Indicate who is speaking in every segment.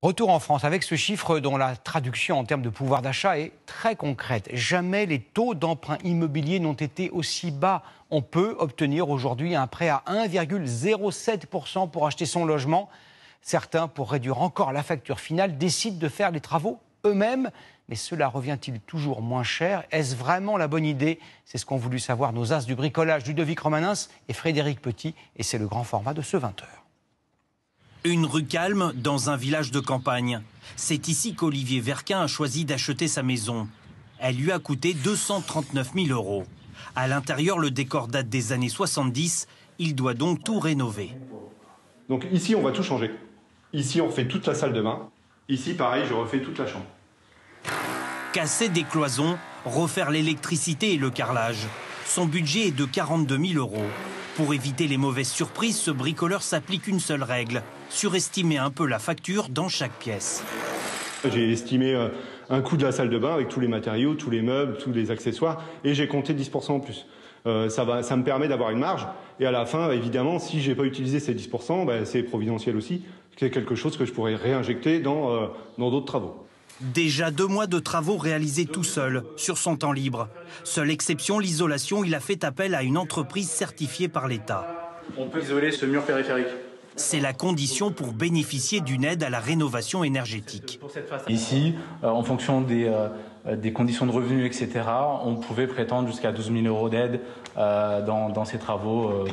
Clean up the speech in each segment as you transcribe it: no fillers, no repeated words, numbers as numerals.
Speaker 1: Retour en France avec ce chiffre dont la traduction en termes de pouvoir d'achat est très concrète. Jamais les taux d'emprunt immobilier n'ont été aussi bas. On peut obtenir aujourd'hui un prêt à 1,07% pour acheter son logement. Certains, pour réduire encore la facture finale, décident de faire les travaux eux-mêmes. Mais cela revient-il toujours moins cher? Est-ce vraiment la bonne idée? C'est ce qu'ont voulu savoir nos as du bricolage, Ludovic Romanens et Frédéric Petit. Et c'est le grand format de ce 20h.
Speaker 2: Une rue calme dans un village de campagne. C'est ici qu'Olivier Verquin a choisi d'acheter sa maison. Elle lui a coûté 239 000 €. À l'intérieur, le décor date des années 70. Il doit donc tout rénover.
Speaker 3: Donc ici, on va tout changer. Ici, on refait toute la salle de bain. Ici, pareil, je refais toute la chambre.
Speaker 2: Casser des cloisons, refaire l'électricité et le carrelage. Son budget est de 42 000 €. Pour éviter les mauvaises surprises, ce bricoleur s'applique une seule règle: surestimer un peu la facture dans chaque pièce.
Speaker 3: J'ai estimé un coût de la salle de bain avec tous les matériaux, tous les meubles, tous les accessoires, et j'ai compté 10% en plus. Ça me permet d'avoir une marge, et à la fin, évidemment, si je n'ai pas utilisé ces 10%, c'est providentiel aussi. C'est quelque chose que je pourrais réinjecter dans d'autres travaux.
Speaker 2: Déjà 2 mois de travaux réalisés tout seul, sur son temps libre. Seule exception, l'isolation, il a fait appel à une entreprise certifiée par l'État.
Speaker 4: On peut isoler ce mur périphérique.
Speaker 2: C'est la condition pour bénéficier d'une aide à la rénovation énergétique.
Speaker 4: Ici, en fonction des conditions de revenus, etc., on pouvait prétendre jusqu'à 12 000 € d'aide dans ces travaux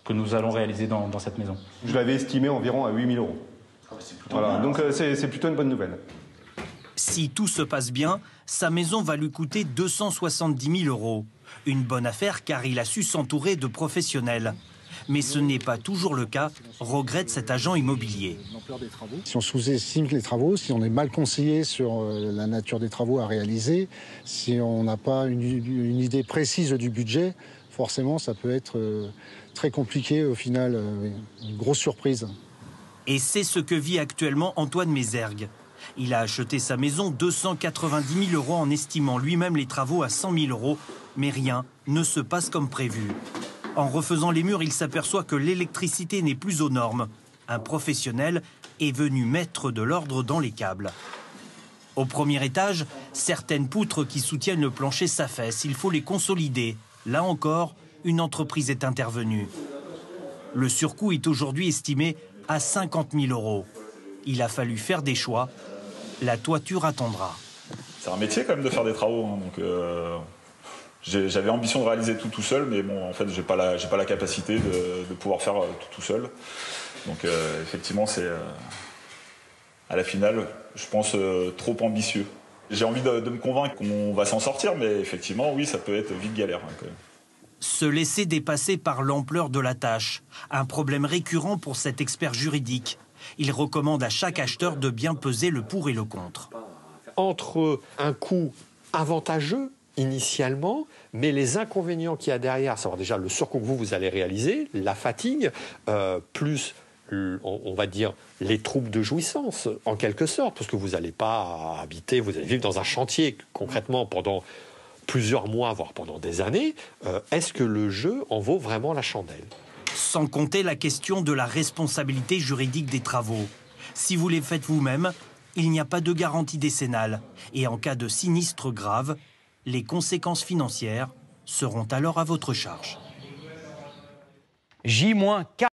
Speaker 4: que nous allons réaliser dans cette maison.
Speaker 3: Je l'avais estimé environ à 8 000 €. Voilà, donc c'est plutôt une bonne nouvelle.
Speaker 2: Si tout se passe bien, sa maison va lui coûter 270 000 €. Une bonne affaire car il a su s'entourer de professionnels. Mais ce n'est pas toujours le cas, regrette cet agent immobilier.
Speaker 5: Si on sous-estime les travaux, si on est mal conseillé sur la nature des travaux à réaliser, si on n'a pas une idée précise du budget, forcément ça peut être très compliqué au final, une grosse surprise.
Speaker 2: Et c'est ce que vit actuellement Antoine Mézergue. Il a acheté sa maison 290 000 € en estimant lui-même les travaux à 100 000 €, mais rien ne se passe comme prévu. En refaisant les murs, il s'aperçoit que l'électricité n'est plus aux normes. Un professionnel est venu mettre de l'ordre dans les câbles. Au premier étage, certaines poutres qui soutiennent le plancher s'affaissent. Il faut les consolider. Là encore, une entreprise est intervenue. Le surcoût est aujourd'hui estimé à 50 000 €. Il a fallu faire des choix. La toiture attendra.
Speaker 6: C'est un métier quand même de faire des travaux, hein, donc j'avais ambition de réaliser tout seul, mais bon, en fait, j'ai pas la capacité de pouvoir faire tout seul. Donc effectivement, c'est à la finale, je pense, trop ambitieux. J'ai envie de me convaincre qu'on va s'en sortir, mais effectivement, oui, ça peut être vite galère, hein, quand même.
Speaker 2: Se laisser dépasser par l'ampleur de la tâche, un problème récurrent pour cet expert juridique. Il recommande à chaque acheteur de bien peser le pour et le contre.
Speaker 7: Entre un coût avantageux initialement, mais les inconvénients qu'il y a derrière, savoir déjà le surcoût que vous allez réaliser, la fatigue, plus, on va dire, les troubles de jouissance, en quelque sorte, parce que vous n'allez pas habiter, vous allez vivre dans un chantier concrètement pendant plusieurs mois, voire pendant des années. Est-ce que le jeu en vaut vraiment la chandelle ?
Speaker 2: Sans compter la question de la responsabilité juridique des travaux. Si vous les faites vous-même, il n'y a pas de garantie décennale. Et en cas de sinistre grave, les conséquences financières seront alors à votre charge.
Speaker 1: J-4